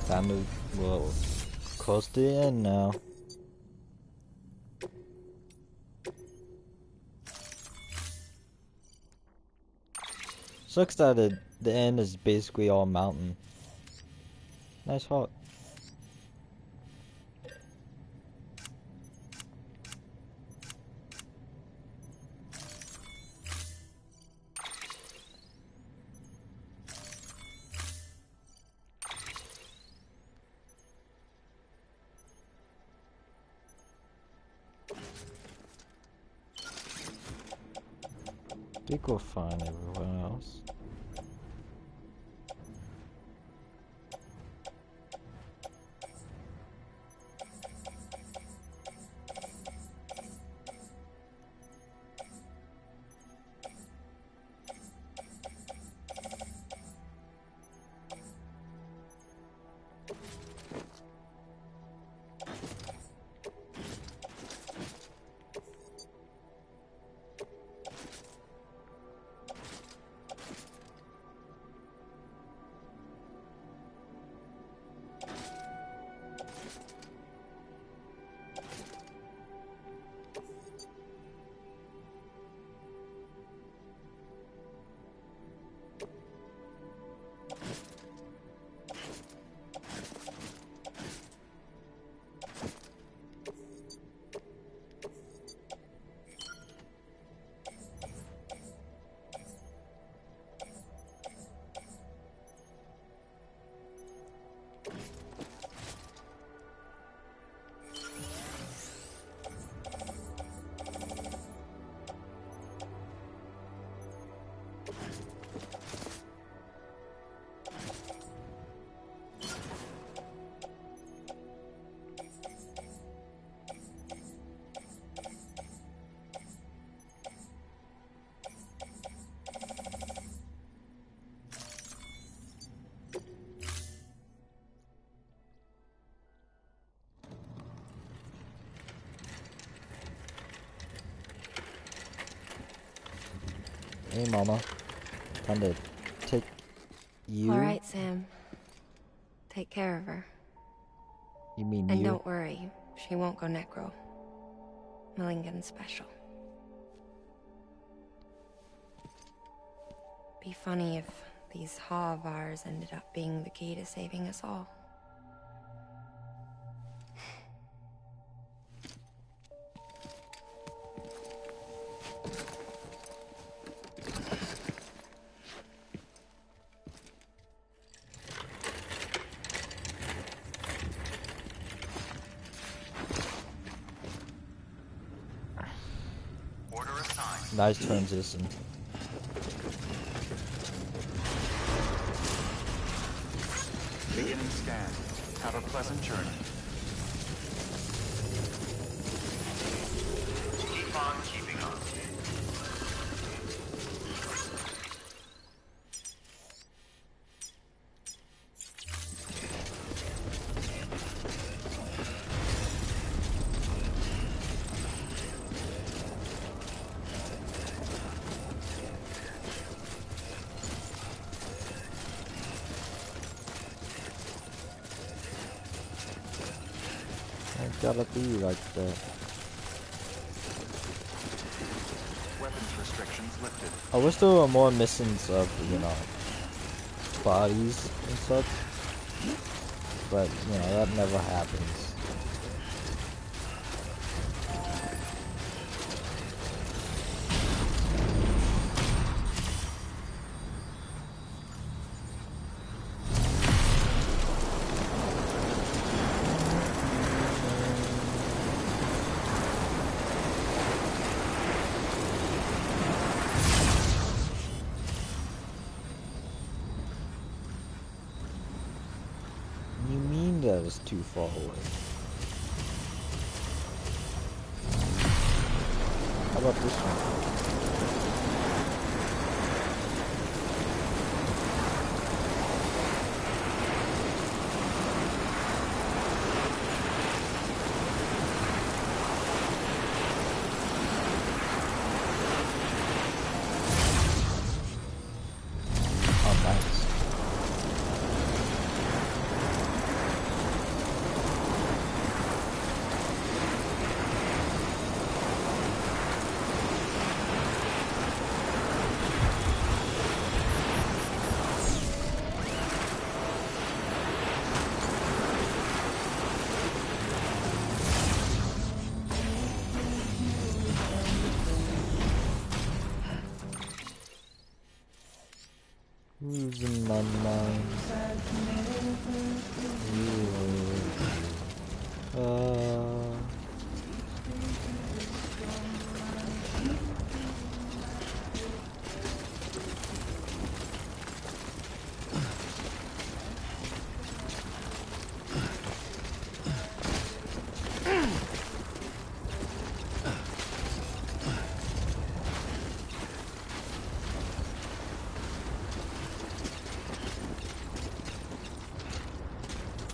Time to, well, close to the end now. Sucks that the end is basically all mountain. Nice hawk. I think we'll find everyone else. Hey, Mama. Time to take you. All right, Sam. Take care of her. You mean and you? don't worry, she won't go necro. Milligan's special. Be funny if these Ha of ours ended up being the key to saving us all. Nice transition. Beginning scan. Have a pleasant journey. Keep on keeping on. Gotta be like that. Weapons restrictions lifted. I wish there were more missions of, you know, bodies and such. But, you know, that never happens. That is too far away. How about this one?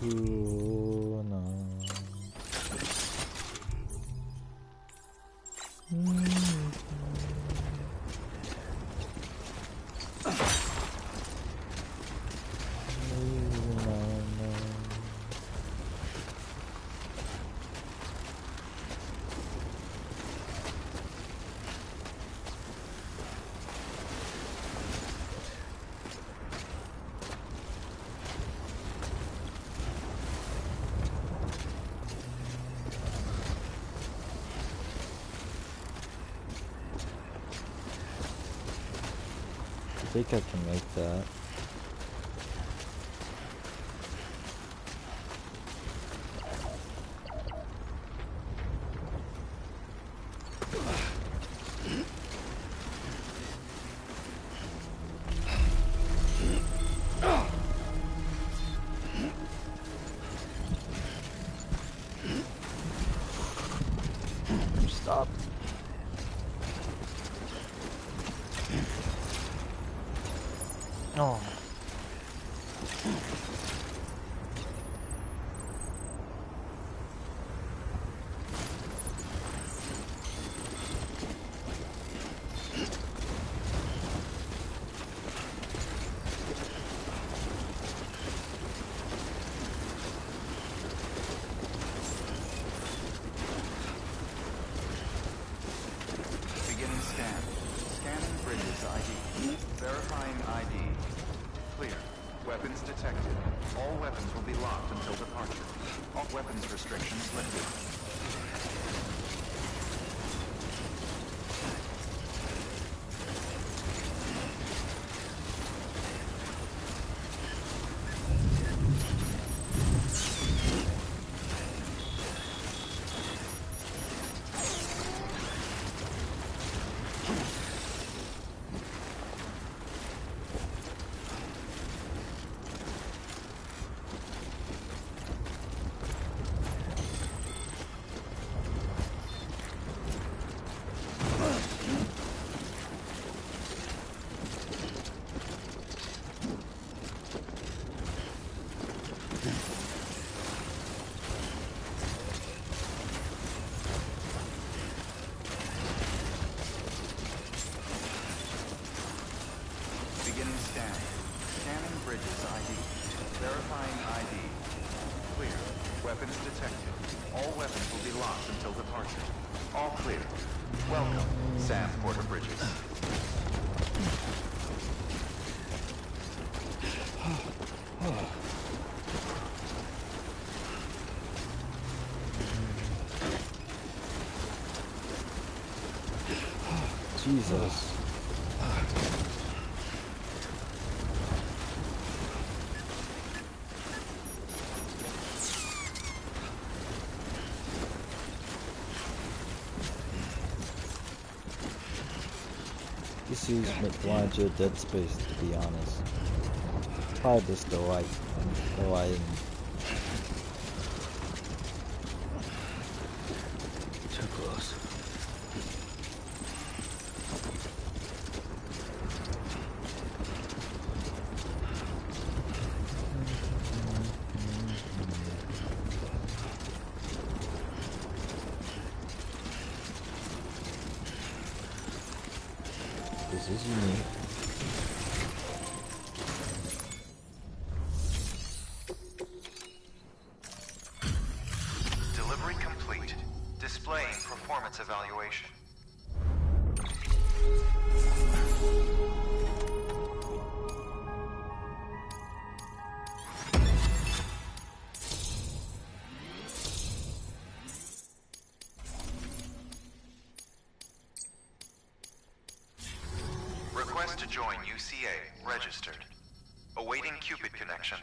Ooh, no. I think I can make that. Stop. Oh. Beginning scan. Scanning bridges ID. Verifying ID. Clear. Weapons detected. All weapons will be locked until departure. All weapons restrictions lifted. Beginning scan. Scanning bridges ID. Verifying ID. Clear. Weapons detected. All weapons will be locked until departure. All clear. Welcome, Sam Porter Bridges. Jesus. This is larger Dead Space, to be honest. Probably just the lighting. Too close. This is unique. Delivery complete. Displaying performance evaluation. Request to join UCA. Registered. Awaiting Cupid connection.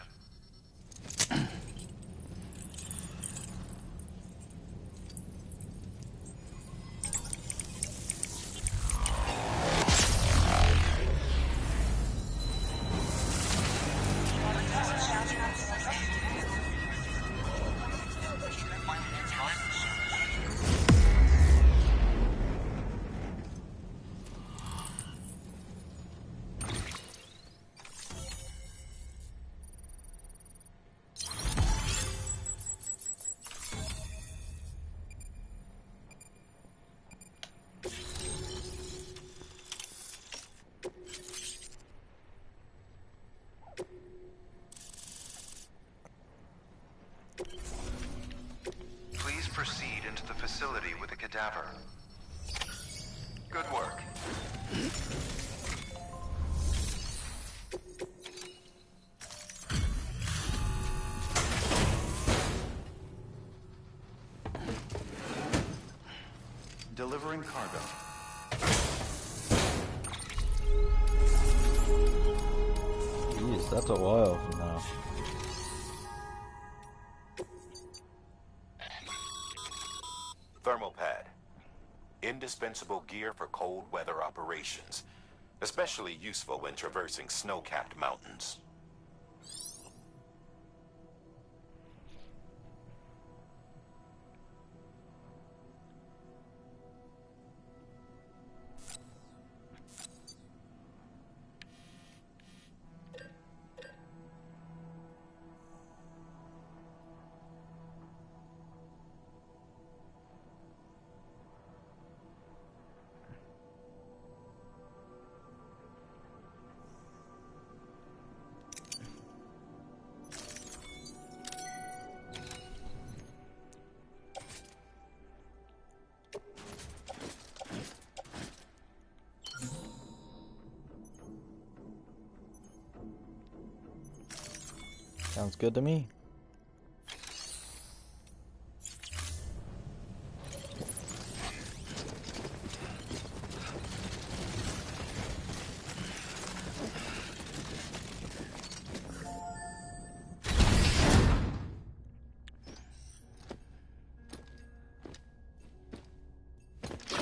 proceed into the facility with the cadaver. Good work. Delivering cargo. Jeez, that's a while from now. Thermal pad. Indispensable gear for cold weather operations. Especially useful when traversing snow-capped mountains. Sounds good to me.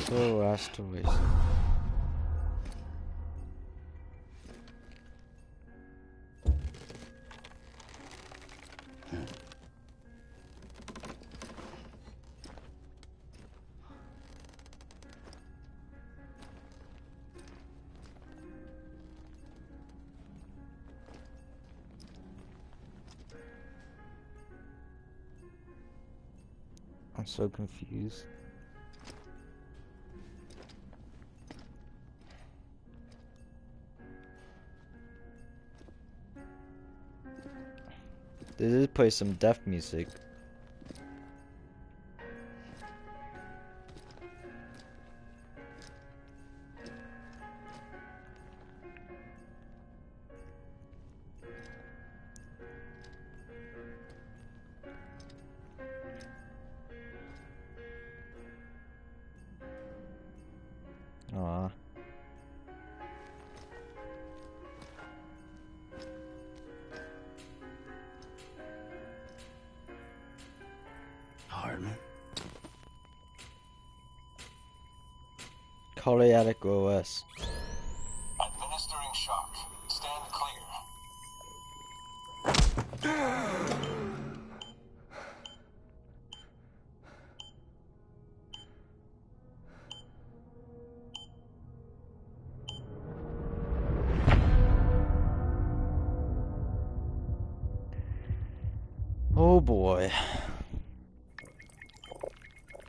So asteroids. I'm so confused. They did play some death music. Aw. Hardman. Cardiac OS. Administering shock. Stand clear. Oh boy.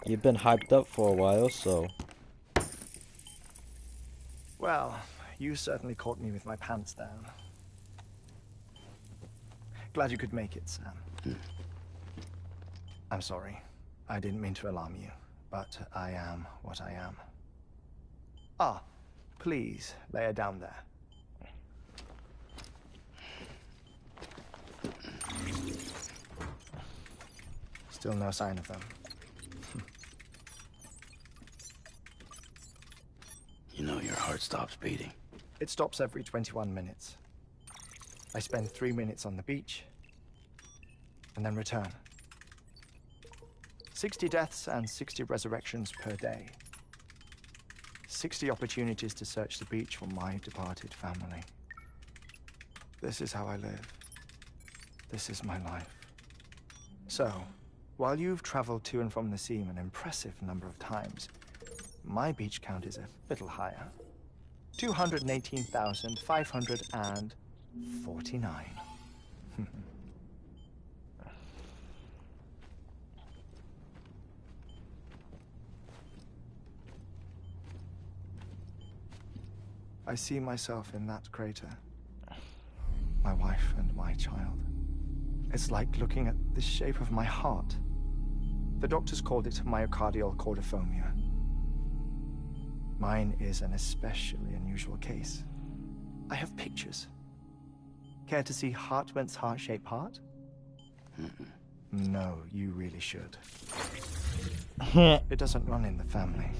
You've been hyped up for a while, so... Well, you certainly caught me with my pants down. Glad you could make it, Sam. I'm sorry. I didn't mean to alarm you, but I am what I am. Ah, please, lay her down there. Still no sign of them. You know your heart stops beating. It stops every 21 minutes. I spend 3 minutes on the beach, and then return. 60 deaths and 60 resurrections per day. 60 opportunities to search the beach for my departed family. This is how I live. This is my life. So, while you've traveled to and from the sea an impressive number of times, my beach count is a little higher. 218,549. I see myself in that crater. My wife and my child. It's like looking at the shape of my heart. The doctors called it myocardial cordiphomia. Mine is an especially unusual case. I have pictures. Care to see Hartmann's heart-shaped heart? No, you really should. It doesn't run in the family.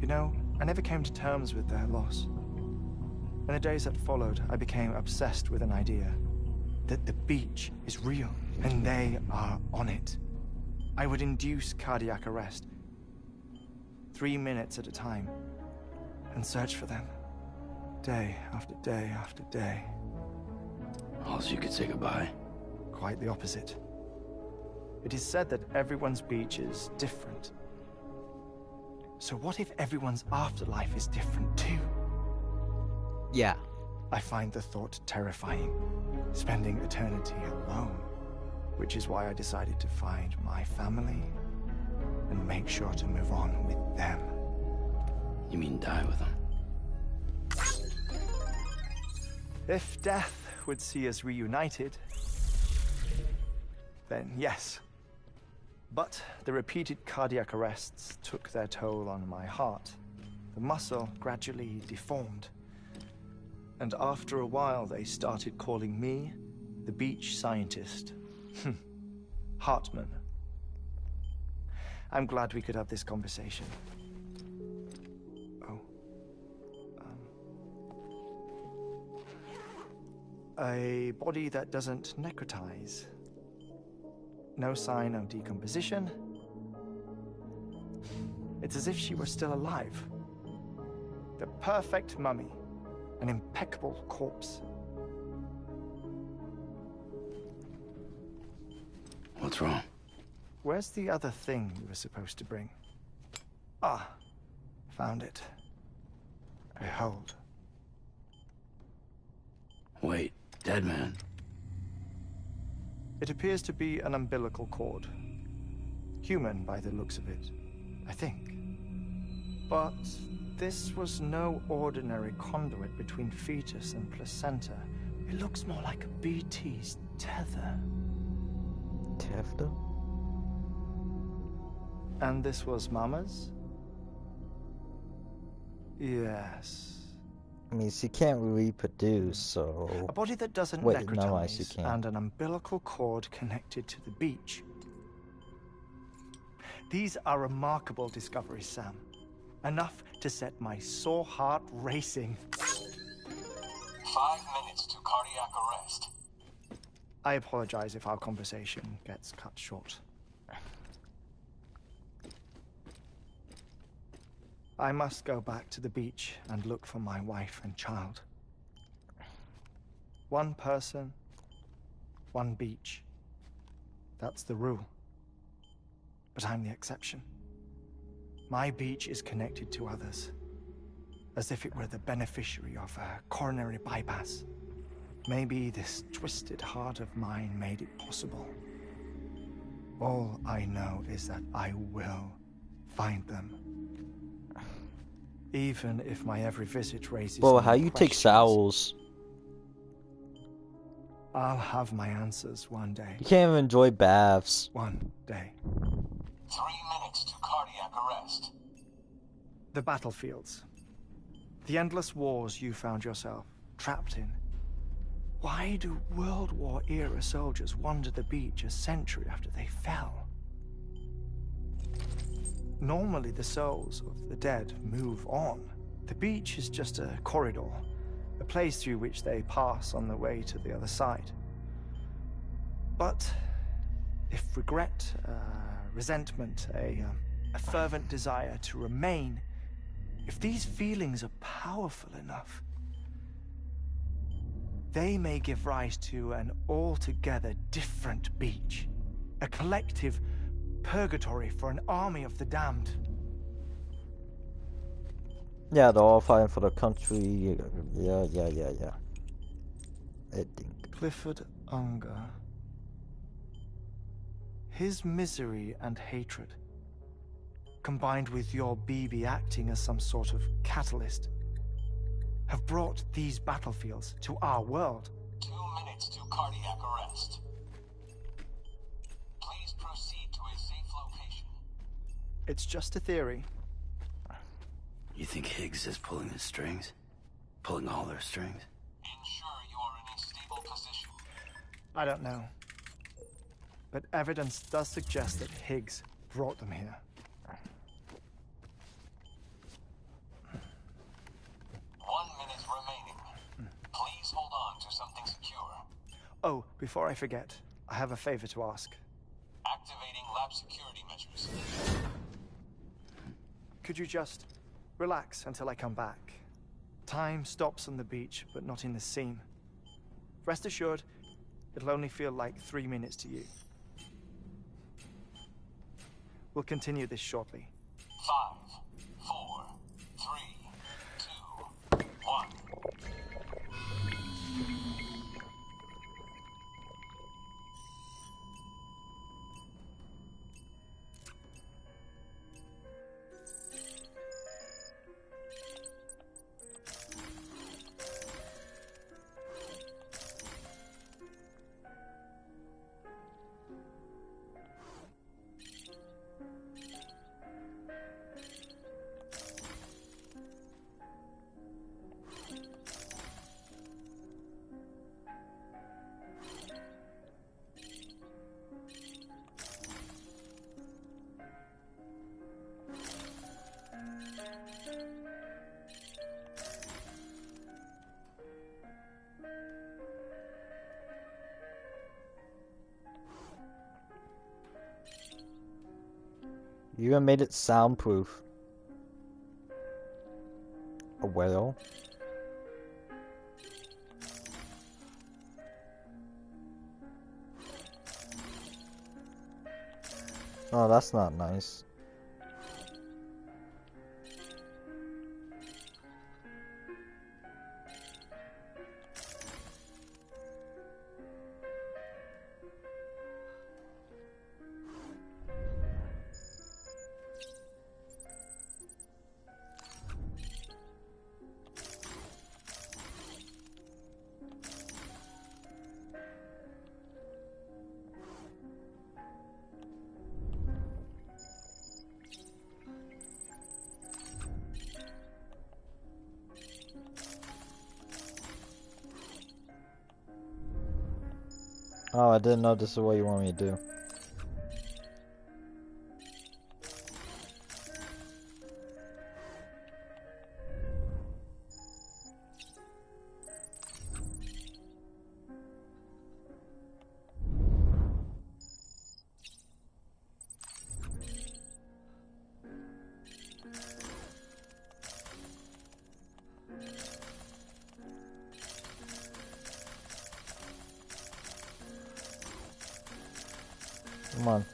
You know, I never came to terms with their loss. In the days that followed, I became obsessed with an idea that the beach is real, and they are on it. I would induce cardiac arrest, 3 minutes at a time, and search for them, day after day after day. Also, you could say goodbye. Quite the opposite. It is said that everyone's beach is different. So what if everyone's afterlife is different too? Yeah. I find the thought terrifying, spending eternity alone, which is why I decided to find my family and make sure to move on with them. You mean die with them? If death would see us reunited, then yes. But the repeated cardiac arrests took their toll on my heart. The muscle gradually deformed. And after a while, they started calling me the beach scientist. Hartmann. I'm glad we could have this conversation. Oh. A body that doesn't necrotize. No sign of decomposition. It's as if she were still alive. The perfect mummy. An impeccable corpse. What's wrong? Where's the other thing you were supposed to bring? Ah, found it. Behold. Wait, dead man. It appears to be an umbilical cord. Human by the looks of it, I think. But this was no ordinary conduit between fetus and placenta. It looks more like a BT's tether. Tether? And this was Mama's? Yes. I mean, she can't reproduce, so... A body that doesn't Wait, no, necrotize, she can't. and an umbilical cord connected to the beach. These are remarkable discoveries, Sam. Enough to set my sore heart racing. 5 minutes to cardiac arrest. I apologize if our conversation gets cut short. I must go back to the beach and look for my wife and child. One person, one beach. That's the rule. But I'm the exception. My beach is connected to others, as if it were the beneficiary of a coronary bypass. Maybe this twisted heart of mine made it possible. All I know is that I will find them. Even if my every visit raises Bro, new how you take questions, showers? I'll have my answers one day. You can't even enjoy baths. One day. 3 minutes to cardiac arrest. The battlefields. The endless wars you found yourself trapped in. Why do World War era soldiers wander the beach a century after they fell? Normally the souls of the dead move on. The beach is just a corridor, a place through which they pass on the way to the other side. But if regret, resentment, a fervent desire to remain, if these feelings are powerful enough, they may give rise to an altogether different beach, a collective purgatory for an army of the damned. Yeah, they're all fighting for the country. Yeah. I think. Clifford Unger. His misery and hatred, combined with your BB acting as some sort of catalyst, have brought these battlefields to our world. 2 minutes to cardiac arrest. Please proceed to a safe location. It's just a theory. You think Higgs is pulling his strings? Pulling all their strings? Ensure you are in a stable position. I don't know. But evidence does suggest that Higgs brought them here. 1 minute remaining. Please hold on to something secure. Oh, before I forget, I have a favor to ask. Activating lab security measures. Could you just relax until I come back? Time stops on the beach, but not in the scene. Rest assured, it'll only feel like 3 minutes to you. We'll continue this shortly. 5, 4, 3, 2, 1. You even made it soundproof. A whale? Oh, that's not nice. Oh, I didn't know this is what you want me to do. Come on.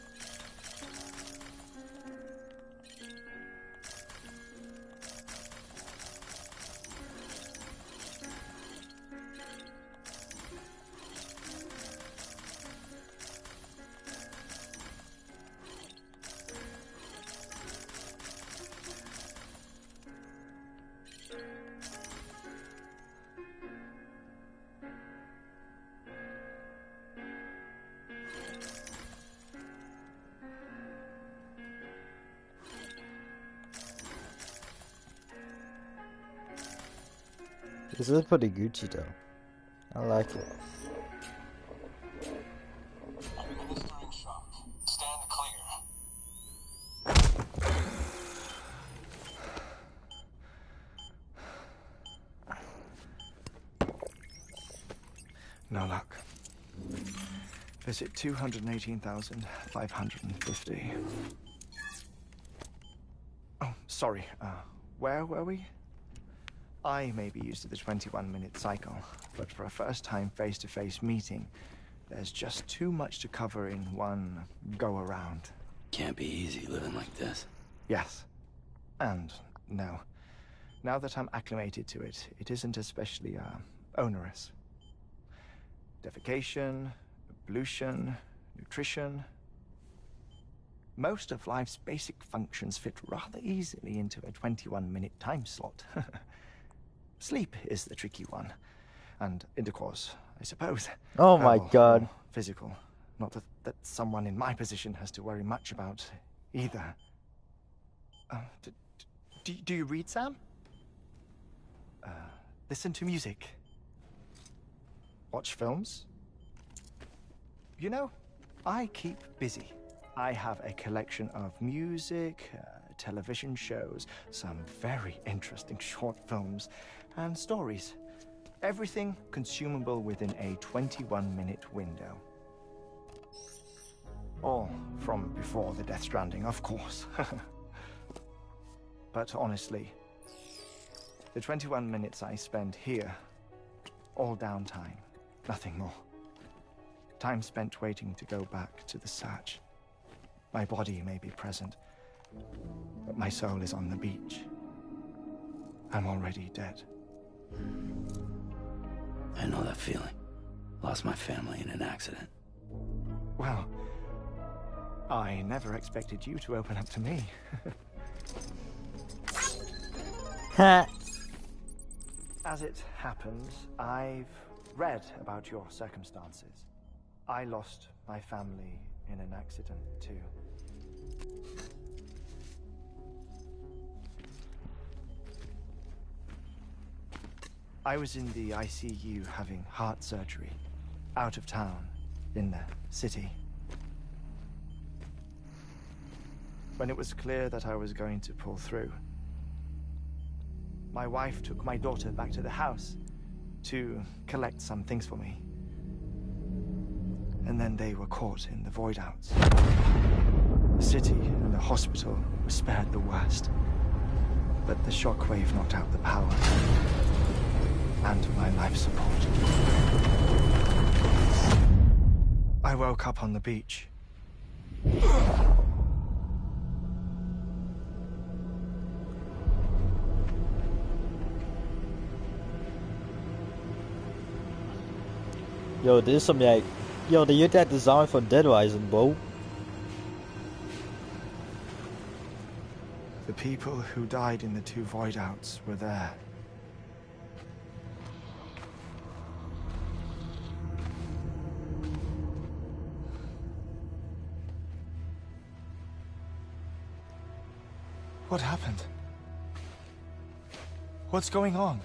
This is pretty Gucci though. I like it. Administering shock. Stand clear. No luck. Visit 218,550. Oh, sorry. Where were we? I may be used to the 21-minute cycle, but for a first-time face-to-face meeting, there's just too much to cover in one go-around. Can't be easy living like this. Yes. And no. Now that I'm acclimated to it, it isn't especially, onerous. Defecation, ablution, nutrition. Most of life's basic functions fit rather easily into a 21-minute time slot. Sleep is the tricky one. And intercourse, I suppose. Oh my Verbal god. or physical. Not that someone in my position has to worry much about either. Do you read, Sam? Listen to music. Watch films? You know, I keep busy. I have a collection of music, television shows, some very interesting short films, and stories. Everything consumable within a 21-minute window. All from before the Death Stranding, of course. But honestly, the 21 minutes I spend here, all downtime, nothing more. Time spent waiting to go back to the search. My body may be present, but my soul is on the beach. I'm already dead. I know that feeling. Lost my family in an accident. Well, I never expected you to open up to me. As it happens, I've read about your circumstances. I lost my family in an accident, too. I was in the ICU having heart surgery, out of town, in the city. When it was clear that I was going to pull through, my wife took my daughter back to the house to collect some things for me. And then they were caught in the void outs. The city and the hospital were spared the worst, but the shockwave knocked out the power and my life support. I woke up on the beach. Yo, det er som jeg... Yo, det er jo det design for Dead Rising, bro. The people who died in the two void outs were there. What happened? What's going on?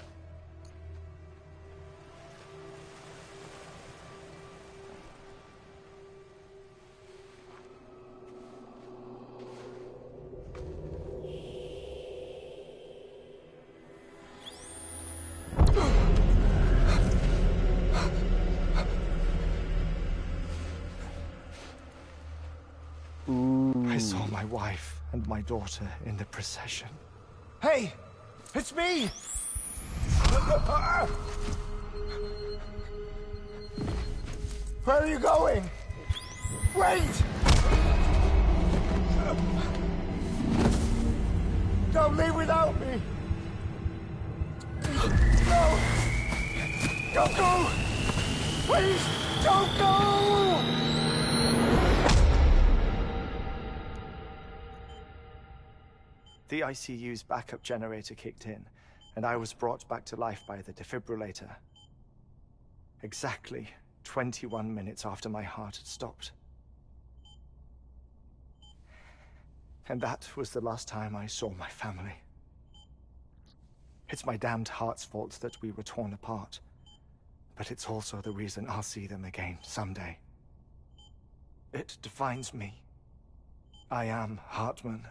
I saw my wife and my daughter in the procession. Hey! It's me! Where are you going? Wait! Don't leave without me! No! Don't go! Please, don't go! The ICU's backup generator kicked in, and I was brought back to life by the defibrillator. Exactly 21 minutes after my heart had stopped. And that was the last time I saw my family. It's my damned heart's fault that we were torn apart, but it's also the reason I'll see them again someday. It defines me. I am Hartman.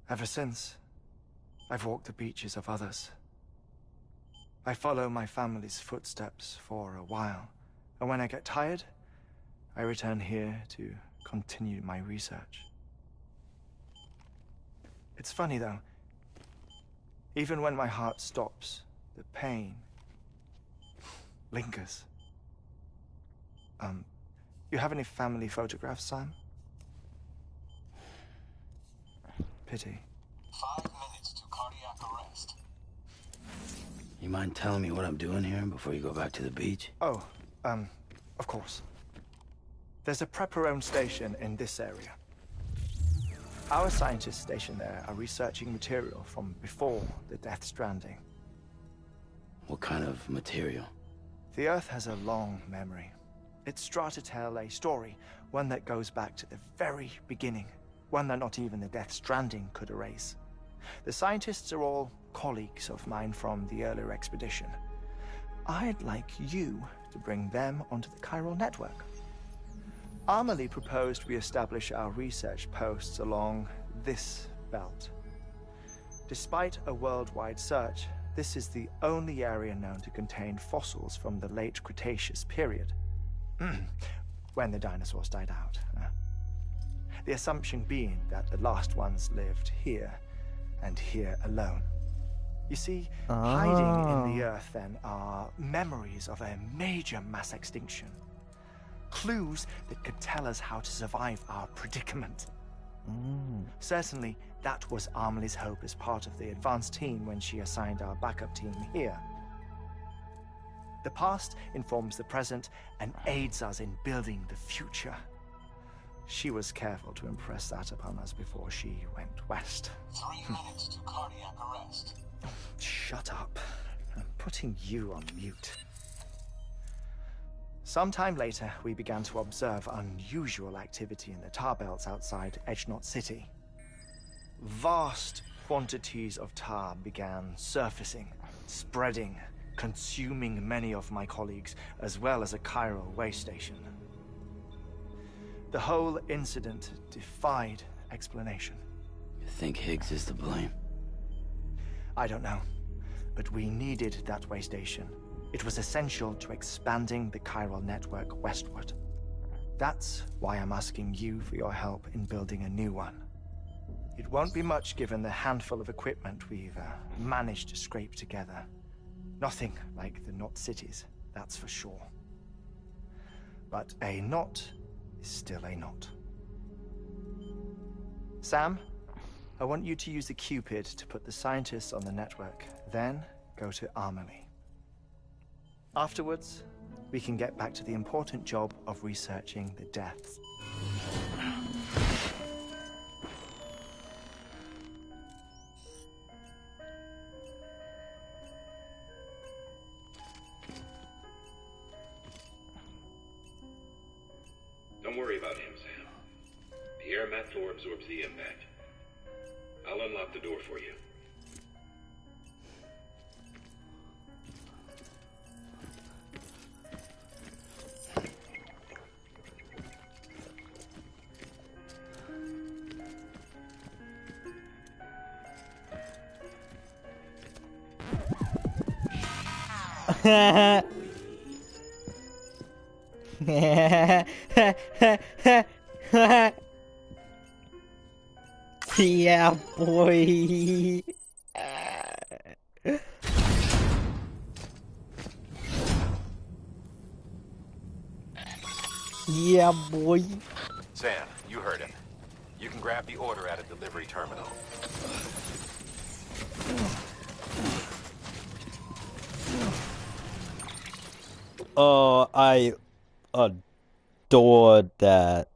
Ever since, I've walked the beaches of others. I follow my family's footsteps for a while, and when I get tired, I return here to continue my research. It's funny though, even when my heart stops, the pain lingers. You have any family photographs, Sam? Pity. 5 minutes to cardiac arrest. You mind telling me what I'm doing here before you go back to the beach? Oh, of course. There's a Prepper-owned station in this area. Our scientists stationed there are researching material from before the Death Stranding. What kind of material? The Earth has a long memory. It's trying to tell a story, one that goes back to the very beginning, one that not even the Death Stranding could erase. The scientists are all colleagues of mine from the earlier expedition. I'd like you to bring them onto the chiral network. Amelie proposed we establish our research posts along this belt. Despite a worldwide search, this is the only area known to contain fossils from the late Cretaceous period, when the dinosaurs died out. The assumption being that the last ones lived here, and here alone. You see, hiding in the Earth, then, are memories of a major mass extinction. Clues that could tell us how to survive our predicament. Certainly, that was Amelie's hope as part of the advanced team when she assigned our backup team here. The past informs the present and aids us in building the future. She was careful to impress that upon us before she went west. 3 minutes to cardiac arrest. Shut up. I'm putting you on mute. Sometime later, we began to observe unusual activity in the tar belts outside Edgenot City. Vast quantities of tar began surfacing, spreading, consuming many of my colleagues, as well as a chiral waste station. The whole incident defied explanation. You think Higgs is to blame? I don't know, but we needed that way station. It was essential to expanding the chiral network westward. That's why I'm asking you for your help in building a new one. It won't be much given the handful of equipment we've managed to scrape together. Nothing like the knot cities, that's for sure. But a knot is still a knot. Sam, I want you to use the Cupid to put the scientists on the network, then go to Amelie. Afterwards, we can get back to the important job of researching the deaths. Don't worry about him, Sam. The air mat floor absorbs the impact. I'll unlock the door for you. Yeah, boy. Yeah, boy. Sam, you heard him. You can grab the order at a delivery terminal. Oh, I adored that.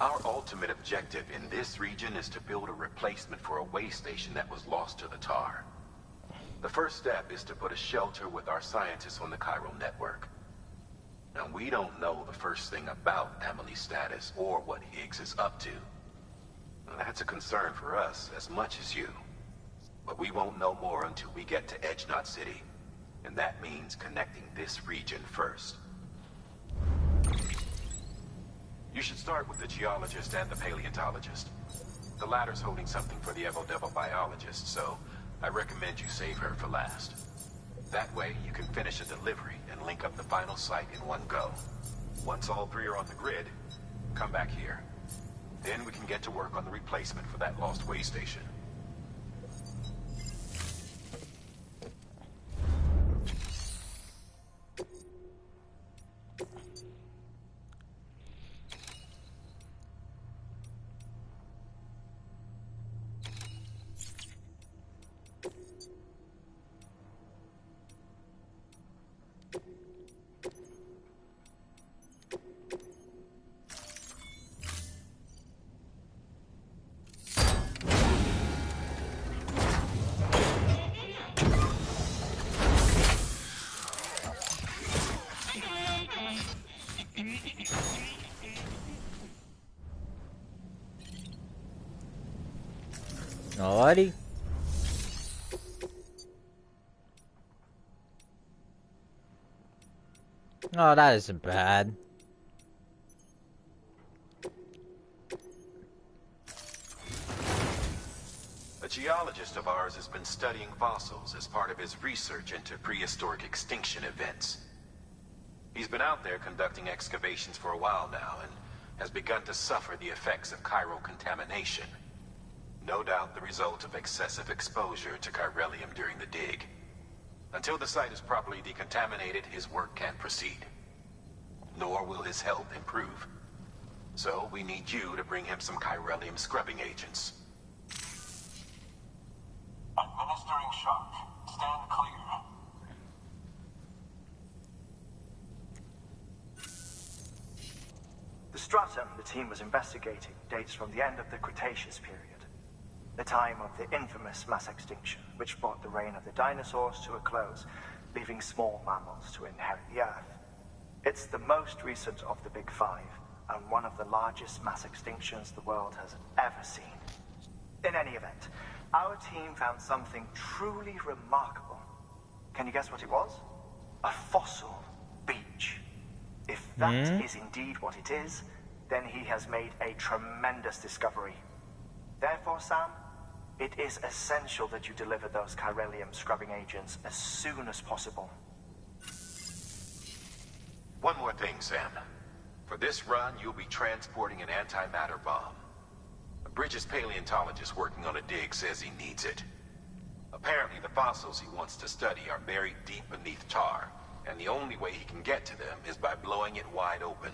Our ultimate objective in this region is to build a replacement for a way station that was lost to the tar. The first step is to put a shelter with our scientists on the chiral network. Now, we don't know the first thing about Amelie's status or what Higgs is up to. Now, that's a concern for us as much as you. But we won't know more until we get to Edgenot City. And that means connecting this region first. You should start with the geologist and the paleontologist. The latter's holding something for the Evo-Devo biologist, so I recommend you save her for last. That way, you can finish a delivery and link up the final site in one go. Once all three are on the grid, come back here. Then we can get to work on the replacement for that lost way station. Alrighty. Oh, that isn't bad. A geologist of ours has been studying fossils as part of his research into prehistoric extinction events. He's been out there conducting excavations for a while now and has begun to suffer the effects of chiral contamination. No doubt the result of excessive exposure to chiralium during the dig. Until the site is properly decontaminated, his work can't proceed. Nor will his health improve. So we need you to bring him some chiralium scrubbing agents. Administering shock. Stand clear. The stratum the team was investigating dates from the end of the Cretaceous period, the time of the infamous mass extinction, which brought the reign of the dinosaurs to a close, leaving small mammals to inherit the Earth. It's the most recent of the Big Five, and one of the largest mass extinctions the world has ever seen. In any event, our team found something truly remarkable. Can you guess what it was? A fossil beach. If that is indeed what it is, then he has made a tremendous discovery. Therefore, Sam, it is essential that you deliver those chiralium scrubbing agents as soon as possible. One more thing, Sam. For this run, you'll be transporting an antimatter bomb. A Bridges paleontologist working on a dig says he needs it. Apparently, the fossils he wants to study are buried deep beneath tar, and the only way he can get to them is by blowing it wide open.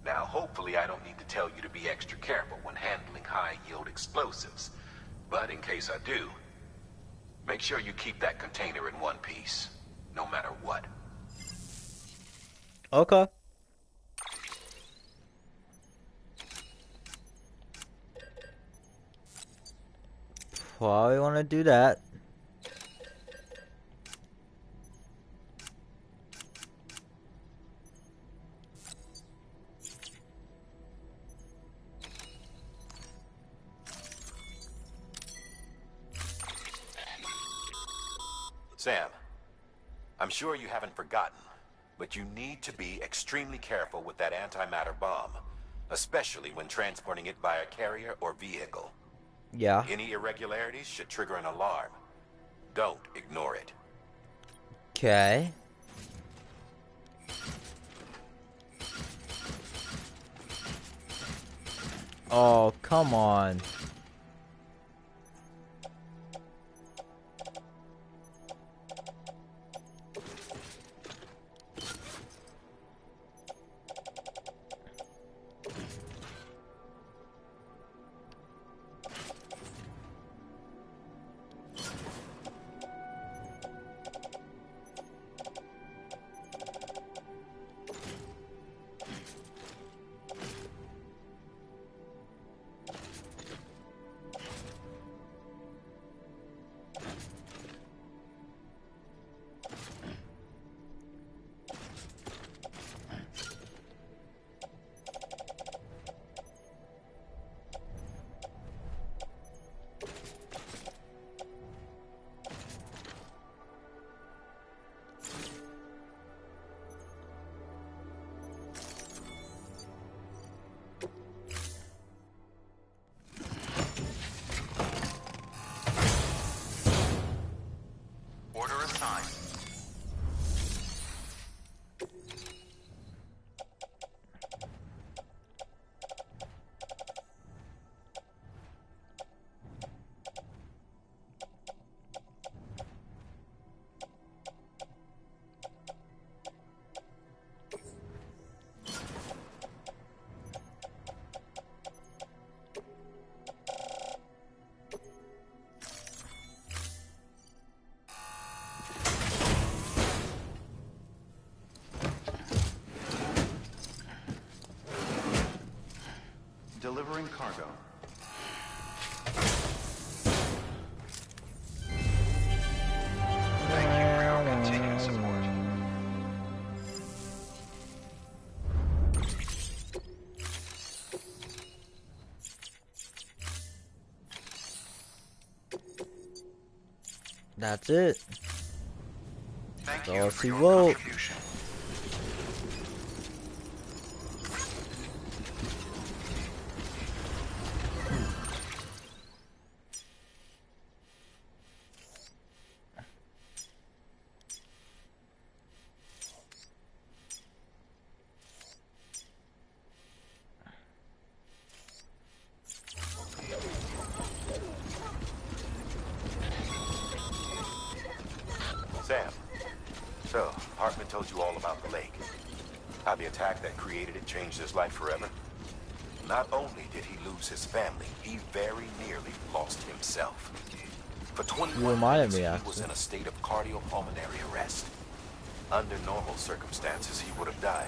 Now, hopefully I don't need to tell you to be extra careful when handling high-yield explosives, but in case I do, make sure you keep that container in one piece, no matter what. Okay. Probably want to do that. Sam, I'm sure you haven't forgotten, but you need to be extremely careful with that antimatter bomb, especially when transporting it by a carrier or vehicle. Yeah. Any irregularities should trigger an alarm. Don't ignore it. Okay. Oh, come on. Order assigned. Delivering cargo. Thank you for your continued support. That's it. Thank So you for she your wrote. contribution. Sam, so Hartman told you all about the lake. How the attack that created it changed his life forever? Not only did he lose his family, he very nearly lost himself. For 21 reminded minutes, me, he actually. was in a state of cardiopulmonary arrest. Under normal circumstances, he would have died.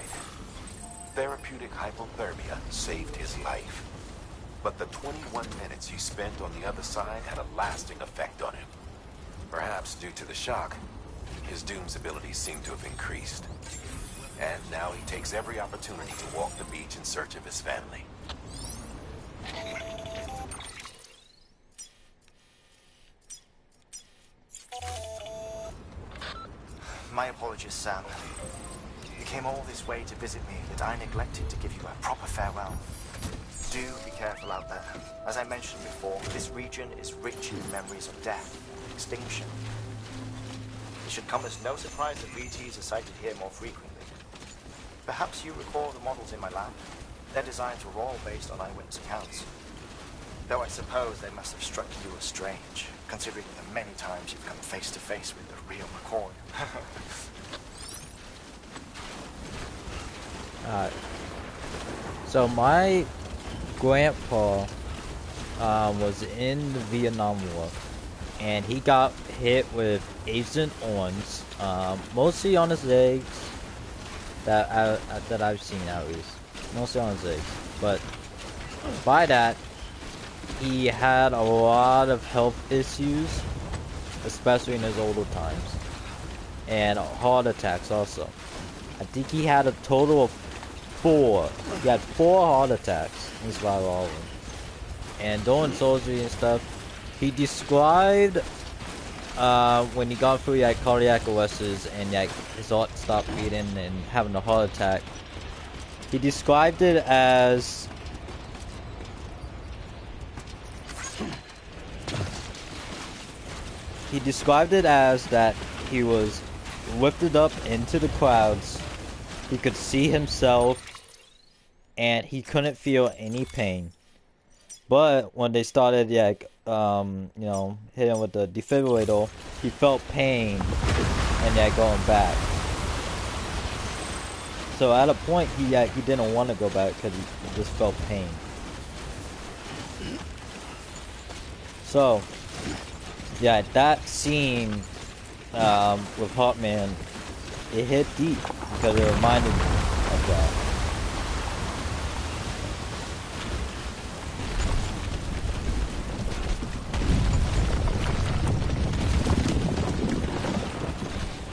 Therapeutic hypothermia saved his life. But the 21 minutes he spent on the other side had a lasting effect on him. Perhaps due to the shock, his Doom's abilities seem to have increased. And now he takes every opportunity to walk the beach in search of his family. My apologies, Sam. You came all this way to visit me, yet I neglected to give you a proper farewell. Do be careful out there. As I mentioned before, this region is rich in memories of death and extinction. It should come as no surprise that VTs are sighted here more frequently. Perhaps you recall the models in my lab? Their designs were all based on eyewitness accounts. Though I suppose they must have struck you as strange, considering the many times you've come face to face with the real McCoy. Alright. So my grandpa was in the Vietnam War, and he got hit with Agent Orange, mostly on his legs. That I've seen at least, mostly on his legs. But by that, he had a lot of health issues, especially in his older times, and heart attacks also. I think he had a total of 4. He had 4 heart attacks. He survived all of them. And during surgery and stuff, he described when he got through cardiac arrests and his heart stopped beating and having a heart attack. He described it as that he was lifted up into the clouds. He could see himself, and he couldn't feel any pain. But when they started, you know, hitting him with the defibrillator, he felt pain, and going back. So at a point, he didn't want to go back because he just felt pain. So, yeah, that scene with Hawkman, it hit deep because it reminded me of that.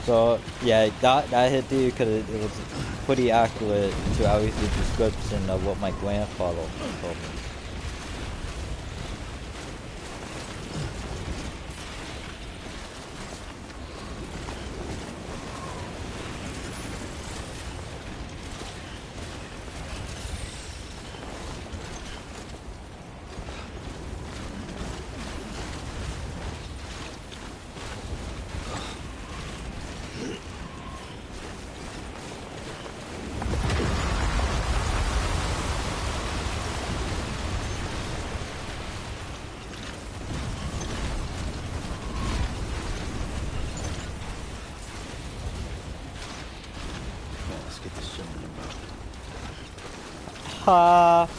So yeah, that hit deep because it was pretty accurate to at least the description of what my grandfather told me. Ha!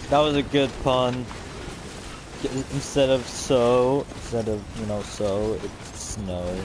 That was a good pun. Instead of so, it's snow.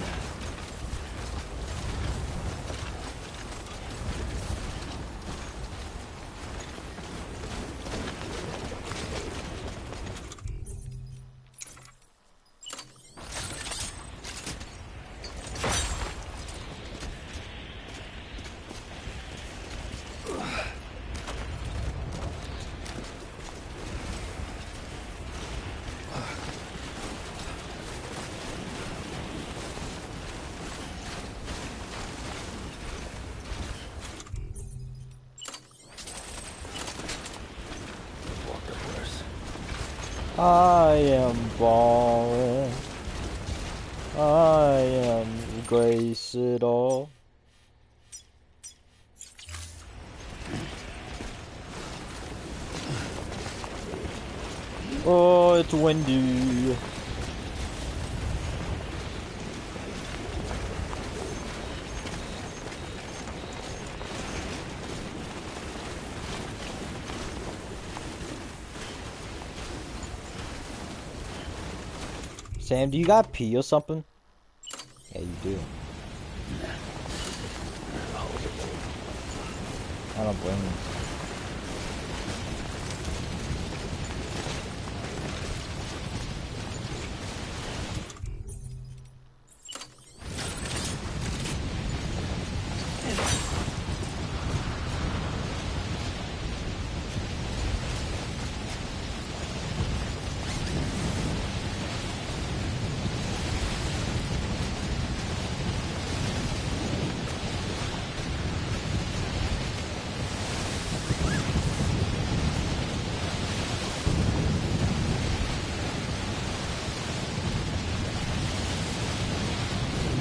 I am falling. I am grace it all. Oh, it's windy. Sam, do you got pee or something? Yeah, you do. I don't blame you.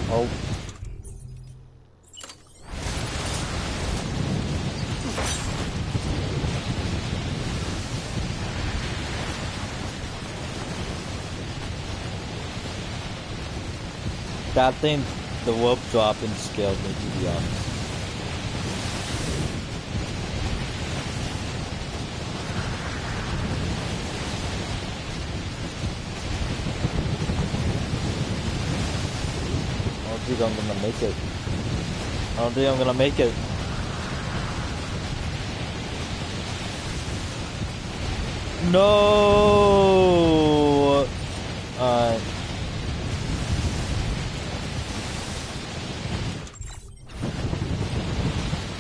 Oh. That thing, the rope dropping scared me, to be honest. I don't think I'm gonna make it. I don't think I'm gonna make it. No.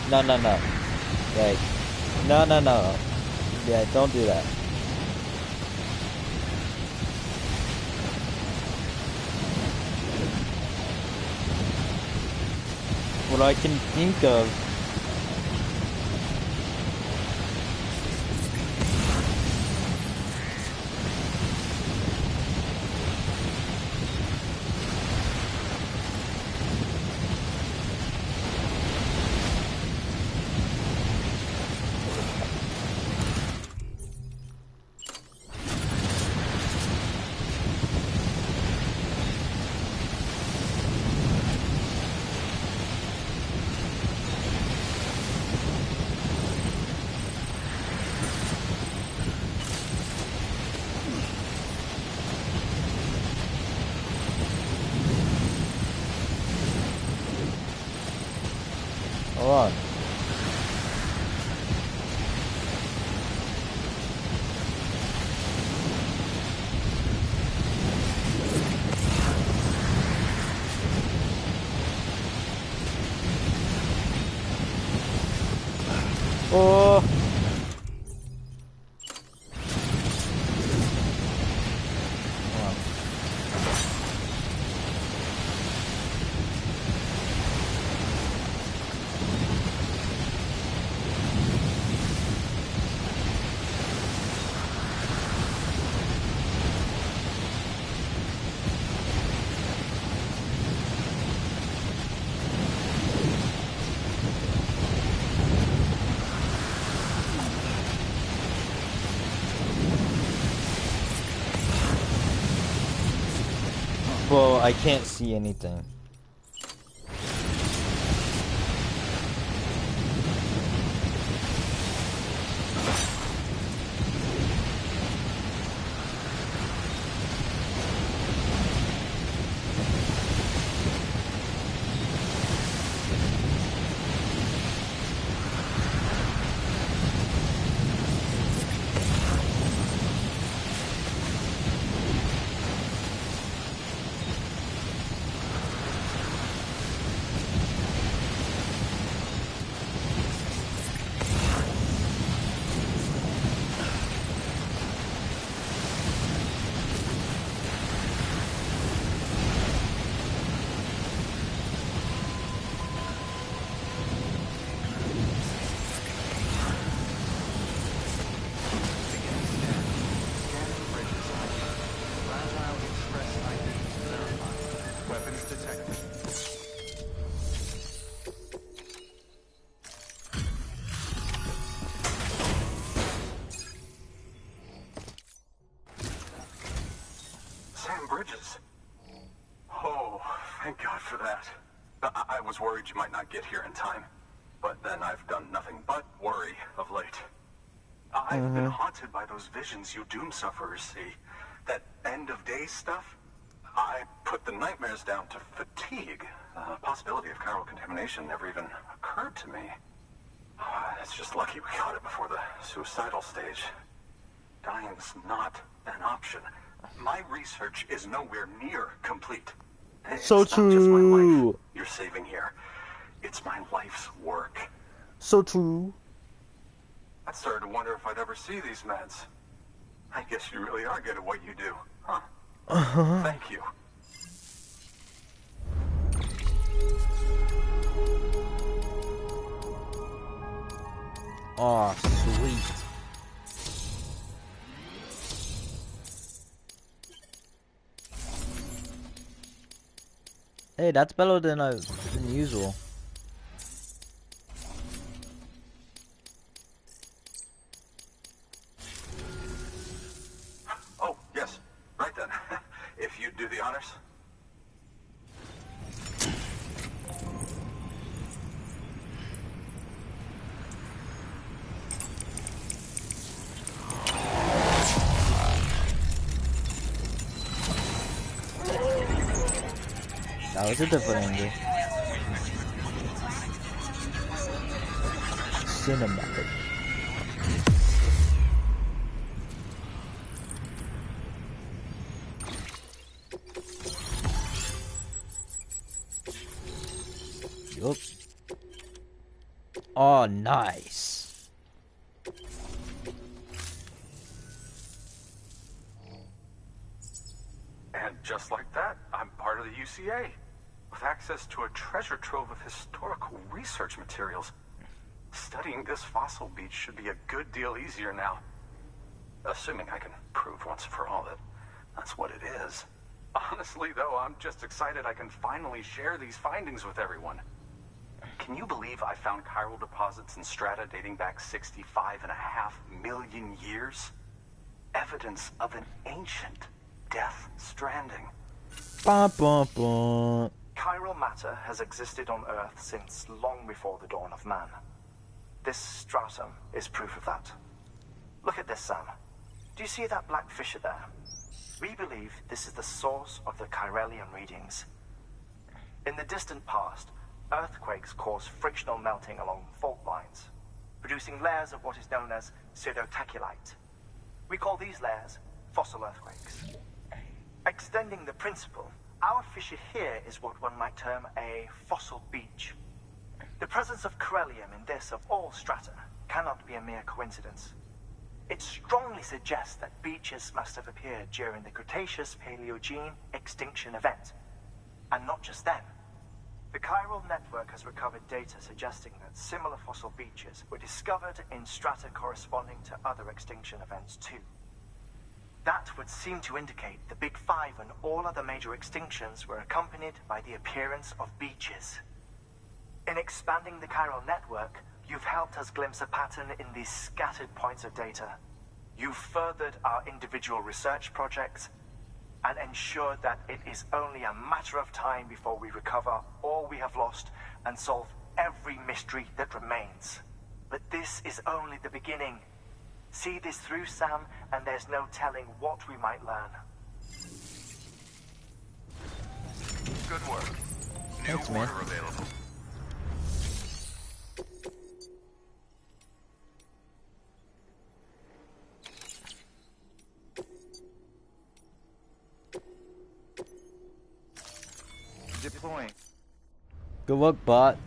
No. Like, no. Yeah, don't do that. What I can think of. Hold on. Oh. Bro, I can't see anything. bridges. Oh, thank God for that. I was worried you might not get here in time. But then I've done nothing but worry of late. I've been haunted by those visions you doom sufferers see. That end of days stuff. I put the nightmares down to fatigue. The possibility of chiral contamination never even occurred to me. It's just lucky we got it before the suicidal stage. Dying's not an option. My research is nowhere near complete. So It's not just my life true. you're saving here. It's my life's work. So true. I started to wonder if I'd ever see these meds. I guess you really are good at what you do, huh? Thank you. Oh, sweet. Hey, that's better than usual. Oh, yes. Right then. If you'd do the honors. That was a different angle. Cinematic. Yup. Oh, nice. And just like that, I'm part of the UCA. With access to a treasure trove of historical research materials. Studying this fossil beach should be a good deal easier now. Assuming I can prove once and for all that that's what it is. Honestly, though, I'm just excited I can finally share these findings with everyone. Can you believe I found chiral deposits in strata dating back 65.5 million years? Evidence of an ancient death stranding. Bum, bum, bum. Chiral matter has existed on Earth since long before the dawn of man. This stratum is proof of that. Look at this, Sam. Do you see that black fissure there? We believe this is the source of the Chiralian readings. In the distant past, earthquakes caused frictional melting along fault lines, producing layers of what is known as pseudotachylite. We call these layers fossil earthquakes. Extending the principle, our fissure here is what one might term a fossil beach. The presence of chiralium in this of all strata cannot be a mere coincidence. It strongly suggests that beaches must have appeared during the Cretaceous-Paleogene extinction event. And not just then. The chiral network has recovered data suggesting that similar fossil beaches were discovered in strata corresponding to other extinction events too. That would seem to indicate the Big Five and all other major extinctions were accompanied by the appearance of beaches. In expanding the chiral network, you've helped us glimpse a pattern in these scattered points of data. You've furthered our individual research projects and ensured that it is only a matter of time before we recover all we have lost and solve every mystery that remains. But this is only the beginning. See this through, Sam, and there's no telling what we might learn. Good work. New Thanks, man. order available. Deploying. Good luck, bot.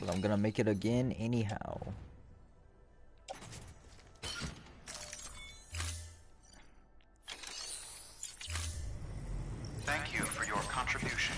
But I'm gonna make it again anyhow. Thank you for your contribution.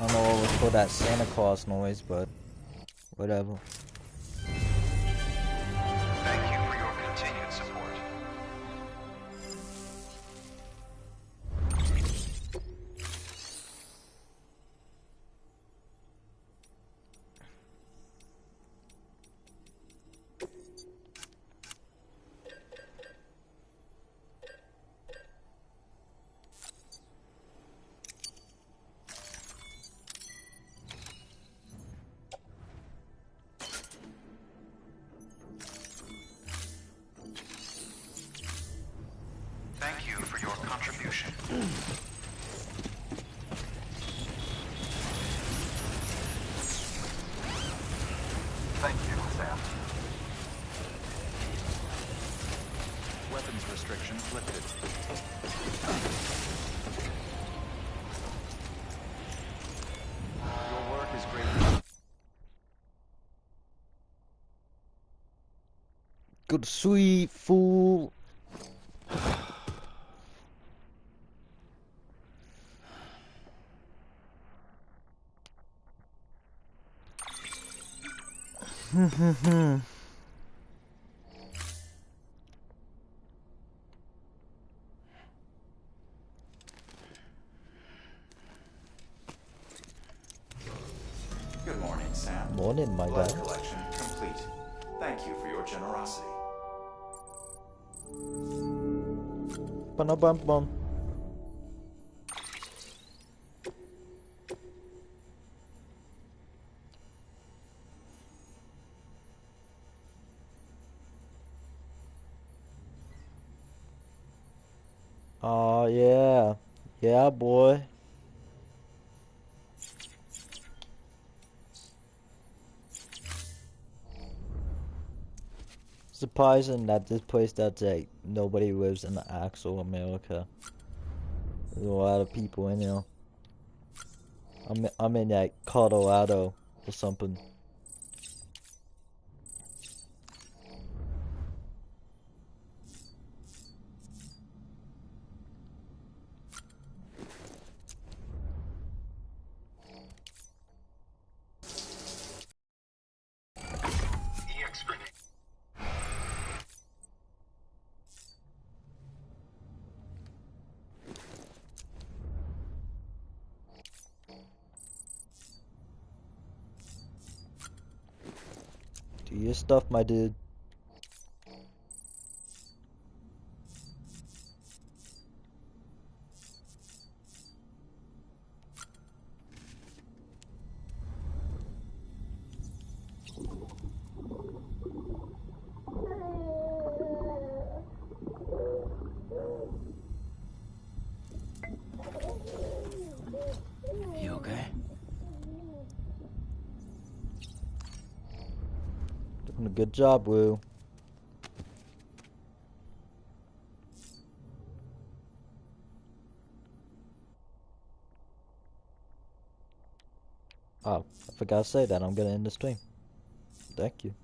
I don't know what was for that Santa Claus noise, but whatever. Thank you for your continued support. Thank you for your contribution. Thank you, Sam. Weapons restrictions lifted. Your work is greatly... Good sweet fool. Good morning, Sam. Morning, my Blood guy. collection complete. Thank you for your generosity. Ba-na-bum-bum. Oh yeah. Yeah, boy. Surprising that this place that's like nobody lives in the actual America. There's a lot of people in here. I'm in like Colorado or something. Do your stuff, my dude. You okay? Doing a good job, Woo. Oh, I forgot to say that. I'm gonna end the stream. Thank you.